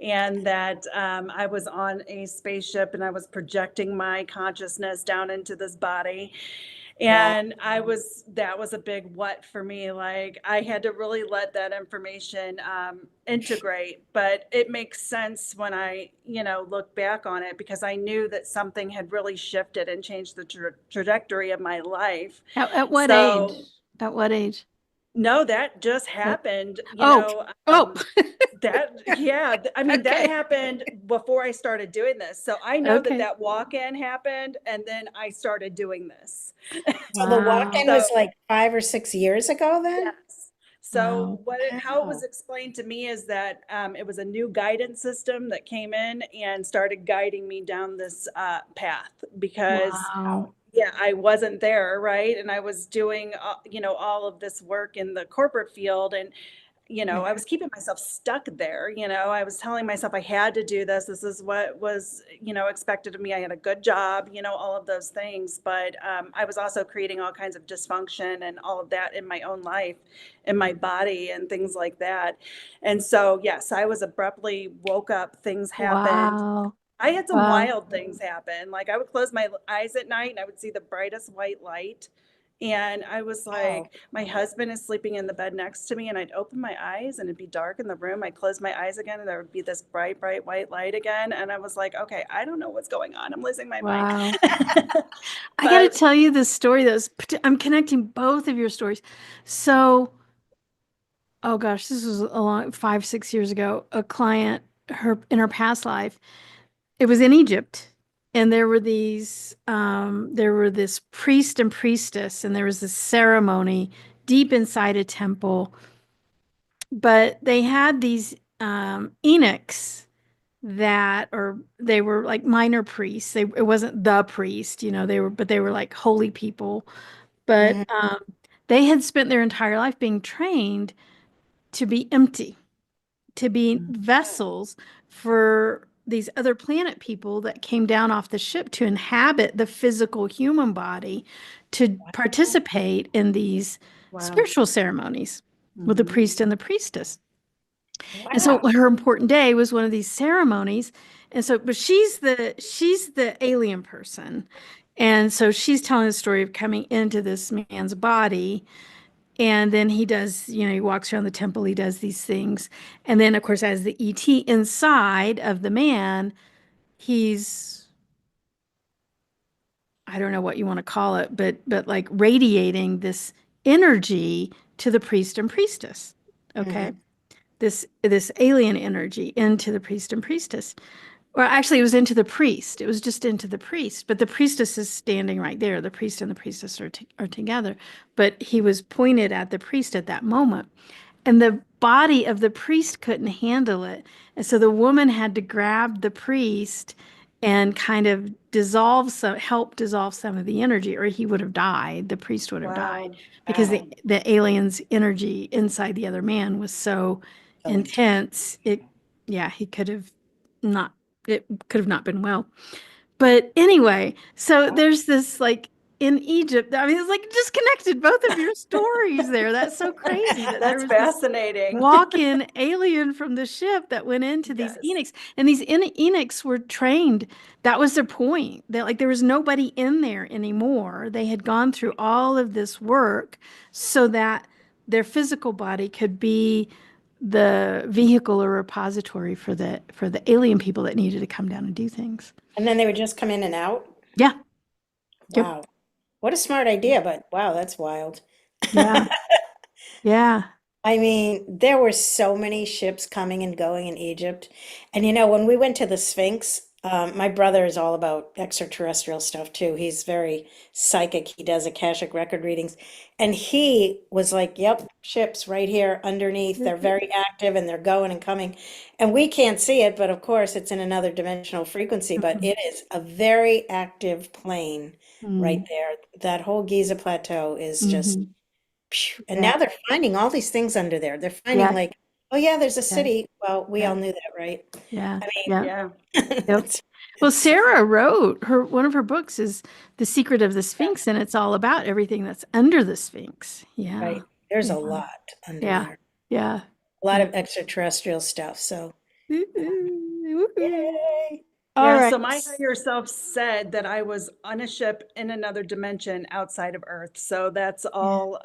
and that I was on a spaceship and I was projecting my consciousness down into this body. Wow. And that was a big what for me. Like I had to really let that information integrate, but it makes sense when I, look back on it because I knew that something had really shifted and changed the trajectory of my life. At what age? So, At what age? no, that just That, happened, oh, oh, I mean, that okay. happened before I started doing this. So I know that Okay. that walk-in happened and then I started doing this. So the Wow. walk-in So, was like 5 or 6 years ago then? yes. So Wow. how it was Wow. explained to me is that it was a new guidance system that came in and started guiding me down this path because Wow. yeah, I wasn't there, right? And I was doing, all of this work in the corporate field and I was keeping myself stuck there. I was telling myself I had to do this. This is what was, expected of me. I had a good job, all of those things. But I was also creating all kinds of dysfunction and all of that in my own life, in my body, and things like that. And so, yes, I was abruptly woke up. Things happened. Wow. I had some Wow. wild things happen. Like I would close my eyes at night and I would see the brightest white light. And I was Wow. like, my husband is sleeping in the bed next to me, and I'd open my eyes and it'd be dark in the room. I'd close my eyes again, and there would be this bright, bright white light again. And I was like, okay, I don't know what's going on. I'm losing my mind. Wow. I got to But tell you this story I'm connecting both of your stories. So, oh gosh, this was a long 5, 6 years ago. A client, in her past life, it was in Egypt, and there were this priest and priestess, and there was this ceremony deep inside a temple. But they had these eunuchs or they were like minor priests. It wasn't the priest, but they were like holy people. But Mhm. they had spent their entire life being trained to be empty, to be vessels for these other planet people that came down off the ship to inhabit the physical human body, to participate in these wow. spiritual ceremonies with the Mhm. priest and the priestess. And so Wow. her important day was one of these ceremonies. And so, but she's the alien person. And so she's telling the story of coming into this man's body. And then he does, he walks around the temple, he does these things. And then, of course, as the ET inside of the man, he's, I don't know what you want to call it, but like radiating this energy to the priest and priestess. Okay. Mhm. This alien energy into the priest and priestess. Or actually, it was into the priest. It was just into the priest, but the priestess is standing right there. The priest and the priestess are together, but he was pointed at the priest at that moment. And the body of the priest couldn't handle it. And so the woman had to grab the priest and kind of help dissolve some of the energy, or he would have died. The priest would have died Wow. because Wow. the alien's energy inside the other man was so So intense. intense. Yeah, not, it could have not been well. But anyway, so Wow. there's this like in Egypt. I mean, it's like just connected both of your stories there. That's so crazy that there That's was this fascinating. walk-in alien from the ship that went into these Yes. eunuchs, and these eunuchs were trained. That was their point. That like there was nobody in there anymore. They had gone through all of this work so that their physical body could be the vehicle or repository for the alien people that needed to come down and do things. And then they would just come in and out? Yeah. Yep. Wow. What a smart idea, but wow, that's wild. Yeah. Yeah. I mean, there were so many ships coming and going in Egypt. And when we went to the Sphinx, my brother is all about extraterrestrial stuff too. He's very psychic. He does Akashic record readings. And he was like, yep, ships right here underneath. They're very active and they're going and coming. And we can't see it, but of course, it's in another dimensional frequency. But Mhm. it is a very active plane right Mm. there. That whole Giza Plateau is just. Mhm. Phew. And Yeah. now they're finding all these things under there. They're finding Yeah. like Oh, yeah, there's a Yeah. city. Well, we Yeah. all knew that, right? Yeah. I mean, Yeah. Yeah. Yep. it's- Well, it's- Sarah wrote one of her books is The Secret of the Sphinx, and it's all about everything that's under the Sphinx. Yeah. Right. There's a Yeah. lot under Yeah. there. Yeah. A lot Yeah. of extraterrestrial stuff. So, Woo-hoo. yay. All Yeah, right. so my higher self said that I was on a ship in another dimension outside of Earth. So that's all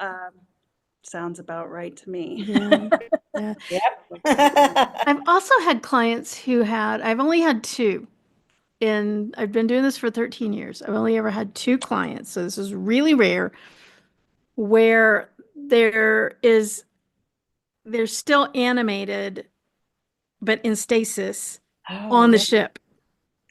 sounds about right to me. Yeah. Yeah. Yep. I've also had clients I've only had two. I've been doing this for 13 years. I've only ever had two clients. So this is really rare where they're still animated, but in stasis Oh, on the yeah. ship.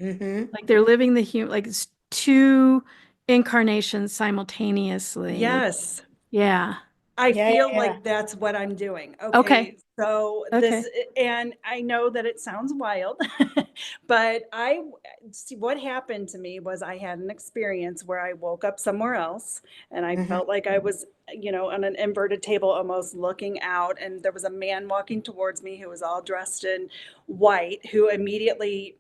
Mm-hmm. Like they're living like it's two incarnations simultaneously. Yes. Yeah. I Yeah, feel yeah, yeah. like that's what I'm doing. Okay. Okay. So Okay. and I know that it sounds wild, but see what happened to me was I had an experience where I woke up somewhere else and I Mhm. felt like I was, on an inverted table almost looking out. And there was a man walking towards me who was all dressed in white, who immediately,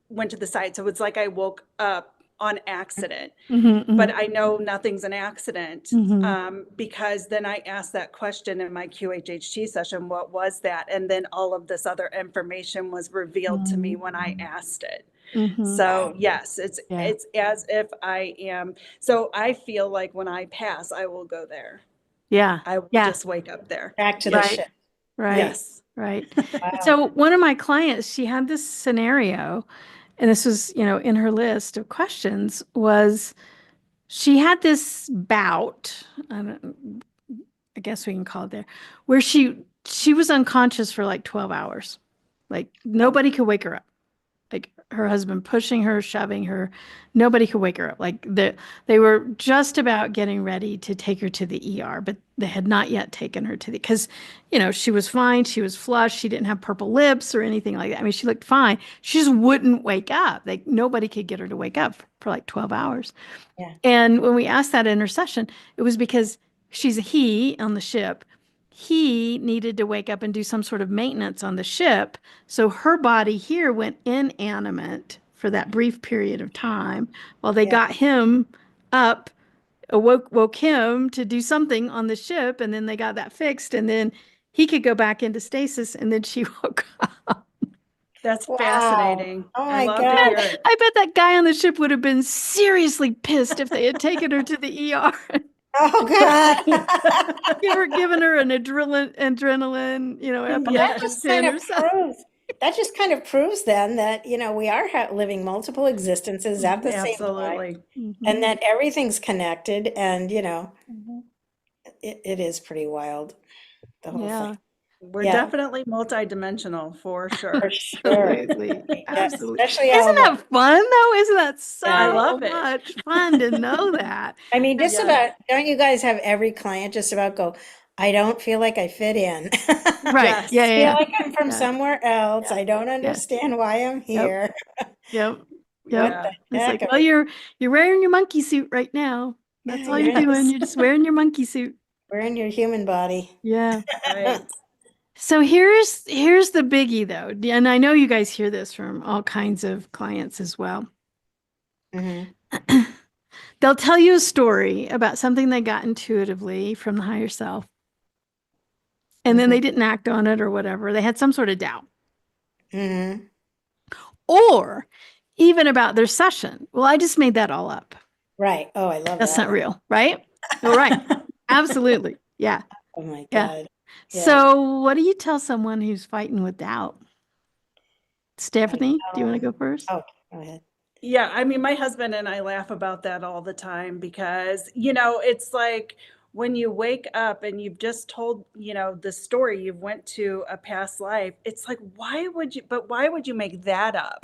went to the side. So it's like I woke up on accident. Mm-hmm, But I know nothing's an accident mm-hmm. because then I asked that question in my QHHT session, what was that? And then all of this other information was revealed to me when I asked it. Mm-hmm. So yes, it's Yeah. as if I am. So I feel like when I pass, I will go there. Yeah. I will Yeah. just wake up there. Back to the Right. ship. Right. Yes. Right. Wow. So one of my clients, she had this scenario, and this was, in her list of questions, was she had this bout, I guess we can call it there, where she was unconscious for like 12 hours. Like nobody could wake her up. Like her husband pushing her, shoving her, nobody could wake her up. Like they were just about getting ready to take her to the ER, but they had not yet taken her to because, she was fine. She was flushed. She didn't have purple lips or anything like that. I mean, she looked fine. She just wouldn't wake up. Like nobody could get her to wake up for like 12 hours. Yeah. And when we asked that in her session, it was because she's a he on the ship. He needed to wake up and do some sort of maintenance on the ship. So her body here went inanimate for that brief period of time while they Yeah. got him up, woke him to do something on the ship. And then they got that fixed. And then he could go back into stasis. And then she woke up. That's Wow. fascinating. Oh I my love God. to hear it. I bet that guy on the ship would have been seriously pissed if they had taken her to the ER. Oh God. Given her an adrenaline, epinephrine or something. That just kind of proves then that, we are living multiple existences at the same time, Absolutely. and that everything's connected, and, Mhm. it is pretty wild, the whole Yeah. thing. We're Yeah. definitely multidimensional for sure. For sure. Absolutely. Yeah, Absolutely. especially Isn't all that fun though? Isn't that so I love it. much fun to know that? I mean, just Yeah. about, don't you guys have every client just about go, I don't feel like I fit in. Right. Yes. Yeah. I feel Yeah. like I'm from Yeah. somewhere else. Yeah. I don't understand why I'm here. Yep. What Yep. the It's heck? like, well, you're wearing your monkey suit right now. That's Yeah, all you're you're doing. just- You're just wearing your monkey suit. We're in your human body. Yeah. Right. So here's the biggie though. And I know you guys hear this from all kinds of clients as well. Mhm. They'll tell you a story about something they got intuitively from the higher self. And then they didn't act on it or whatever. They had some sort of doubt. Mhm. Or even about their session. Well, I just made that all up. Right. Oh, I love That's that. not real, right? All right. Absolutely. Yeah. Oh my Yeah. God. Yeah. So what do you tell someone who's fighting with doubt? Stephanie, do you want to go first? Oh, go ahead. Yeah, I mean, my husband and I laugh about that all the time because, it's like when you wake up and you've just told, the story, you've went to a past life. It's like, why would you make that up?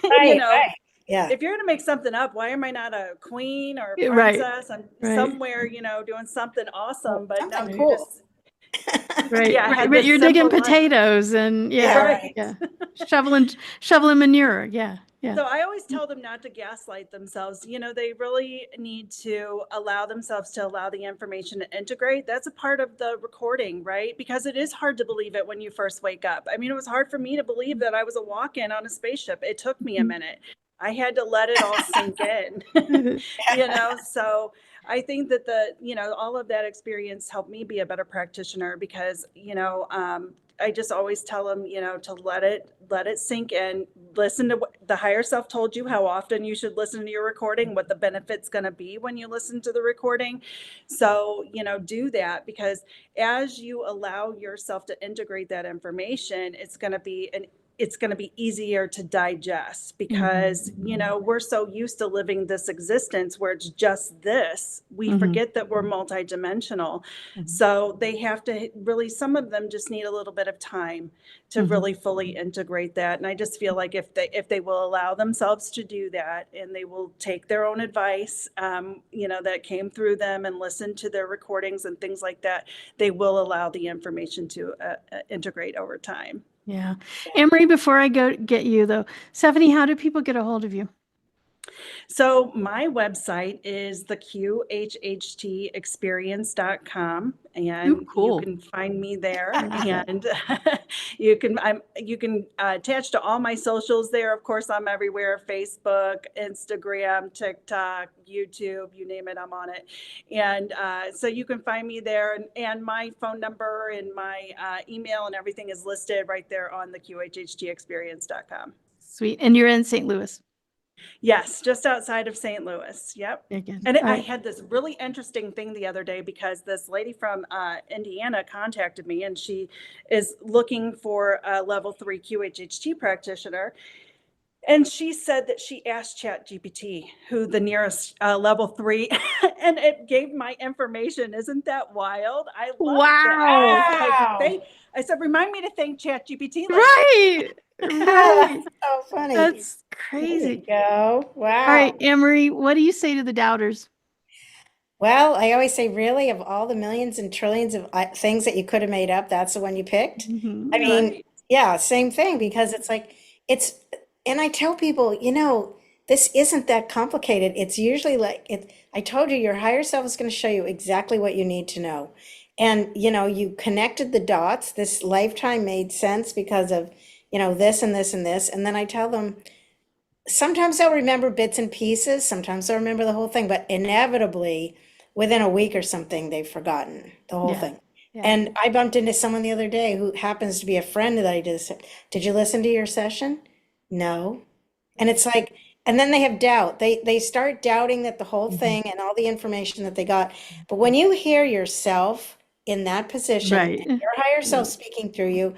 Right, right. Yeah. If you're going to make something up, why am I not a queen or a Yeah, right, princess? I'm right. somewhere, doing something awesome, but no, Something you cool. just, Right. Yeah, I Right. had But this you're digging simple life. potatoes and Yeah, right. yeah. Shoveling manure. Yeah. Yeah. So I always tell them not to gaslight themselves. You know, they really need to allow themselves to allow the information to integrate. That's a part of the recording, right? Because it is hard to believe it when you first wake up. I mean, it was hard for me to believe that I was a walk-in on a spaceship. It took me a minute. I had to let it all sink in, you know, so I think that all of that experience helped me be a better practitioner because, I just always tell them, to let it sink in, listen to what the higher self told you, how often you should listen to your recording, what the benefit's going to be when you listen to the recording. So, do that, because as you allow yourself to integrate that information, it's going to be easier to digest, because we're so used to living this existence where it's just this, we forget that we're multidimensional. So they have to really, some of them just need a little bit of time to really fully integrate that. And I just feel like if they will allow themselves to do that, and they will take their own advice, that came through them, and listen to their recordings and things like that, they will allow the information to integrate over time. Yeah. AnnMarie, before I go get you though, Stefanie, how do people get a hold of you? So my website is the QHHTexperience.com, and cool. you can find me there. And you can attach to all my socials there. Of course, I'm everywhere: Facebook, Instagram, TikTok, YouTube, you name it, I'm on it. And so you can find me there, and my phone number and my email and everything is listed right there on the QHHTexperience.com. Sweet. And you're in St. Louis? Yes, just outside of St. Louis. Yep. Again. And I had this really interesting thing the other day, because this lady from Indiana contacted me, and she is looking for a level 3 QHHT practitioner. And she said that she asked ChatGPT who the nearest level 3, and it gave my information. Isn't that wild? I love that. Wow. I said, remind me to thank ChatGPT. Right. That's so funny. That's There crazy. you go. Wow. All right, AnnMarie, what do you say to the doubters? Well, I always say, really, of all the millions and trillions of things that you could have made up, that's the one you picked. I mean, yeah, same thing, because it's like, and I tell people, this isn't that complicated. It's usually like, I told you, your higher self is going to show you exactly what you need to know. And, you connected the dots. This lifetime made sense because of, this and this and this. And then I tell them, sometimes they'll remember bits and pieces, sometimes they'll remember the whole thing, but inevitably, within a week or something, they've forgotten the whole thing. Yeah. And I bumped into someone the other day who happens to be a friend that I did you listen to your session? No. And it's like, and then they have doubt. They start doubting that the whole thing and all the information that they got. But when you hear yourself in that position, Right. and your higher self speaking through you,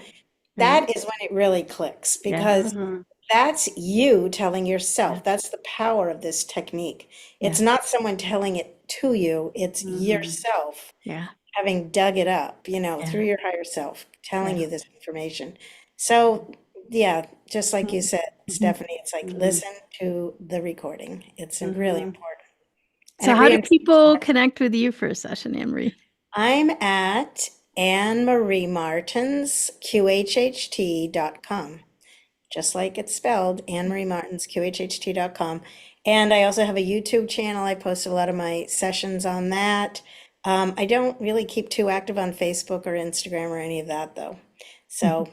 that is when it really clicks, because that's you telling yourself. That's the power of this technique. It's not someone telling it to you, it's yourself having dug it up, through your higher self, telling you this information. So, yeah, just like you said, Stefanie, it's like, listen to the recording. It's really important. So how do people connect with you for a session, AnnMarie? I'm at AnnMarie Martins, QHHT.com. Just like it's spelled, AnnMarie Martins, QHHT.com. And I also have a YouTube channel. I post a lot of my sessions on that. I don't really keep too active on Facebook or Instagram or any of that, though. So,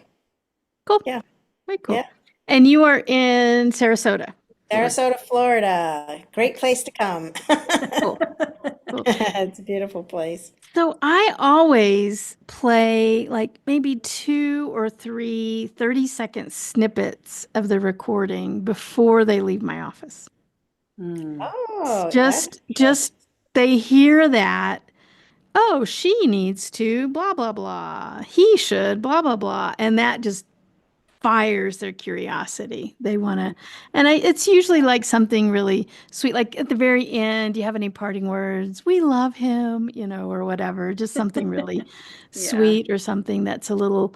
cool. Yeah. Very cool. Yeah. And you are in Sarasota? Sarasota, Florida. Great place to come. Cool. It's a beautiful place. So I always play like maybe 2 or 3 30-second snippets of the recording before they leave my office. Oh, Just they hear that, oh, she needs to blah, blah, blah. He should blah, blah, blah. And that just fires their curiosity. They want to, and it's usually like something really sweet. Like at the very end, do you have any parting words? We love him, or whatever. Just something really sweet, or something that's a little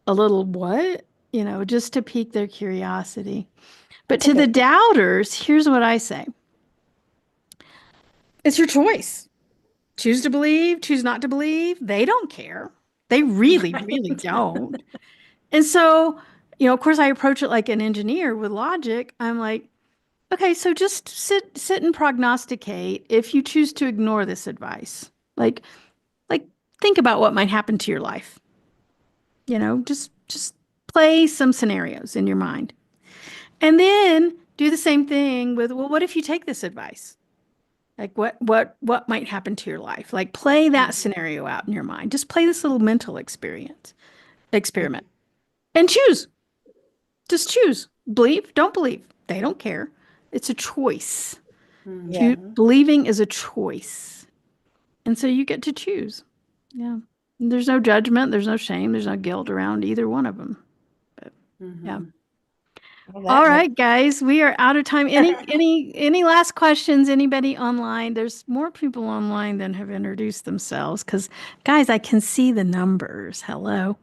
what, just to pique their curiosity. But to the doubters, here's what I say. It's your choice. Choose to believe, choose not to believe. They don't care. They really, really don't. And so of course, I approach it like an engineer with logic. I'm like, okay, so just sit and prognosticate if you choose to ignore this advice. Like think about what might happen to your life. Just play some scenarios in your mind. And then do the same thing with, well, what if you take this advice? Like what might happen to your life? Like play that scenario out in your mind. Just play this little mental experiment and choose. Just choose. Believe, don't believe. They don't care. It's a choice. Yeah. Believing is a choice. And so you get to choose. Yeah. There's no judgment, there's no shame, there's no guilt around either one of them. But yeah. Well, that All makes- right, guys, we are out of time. Any last questions? Anybody online? There's more people online than have introduced themselves because, guys, I can see the numbers. Hello.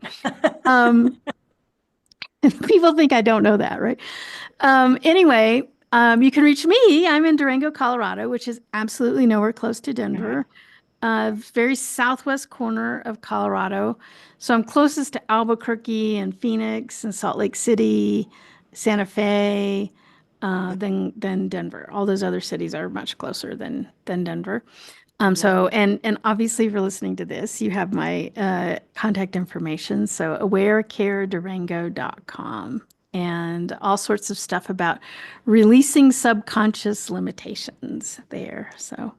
People think I don't know that, right? Anyway, you can reach me. I'm in Durango, Colorado, which is absolutely nowhere close to Denver. Very southwest corner of Colorado. So I'm closest to Albuquerque and Phoenix and Salt Lake City, Santa Fe, than Denver. All those other cities are much closer than Denver. So and obviously if you're listening to this, you have my contact information. So AwareCareDurango.com and all sorts of stuff about releasing subconscious limitations there. So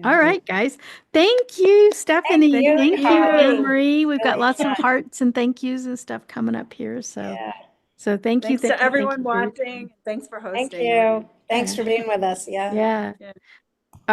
all right, guys. Thank you, Stephanie. you. Thank you, AnnMarie. We've got Really lots of fun. hearts and thank yous and stuff coming up here. So Yeah. so thank you. Thanks to Thank you. everyone Thank you. watching. Thanks for hosting. Thank you. Thanks Yeah. for being with us. Yeah. Yeah. Yeah.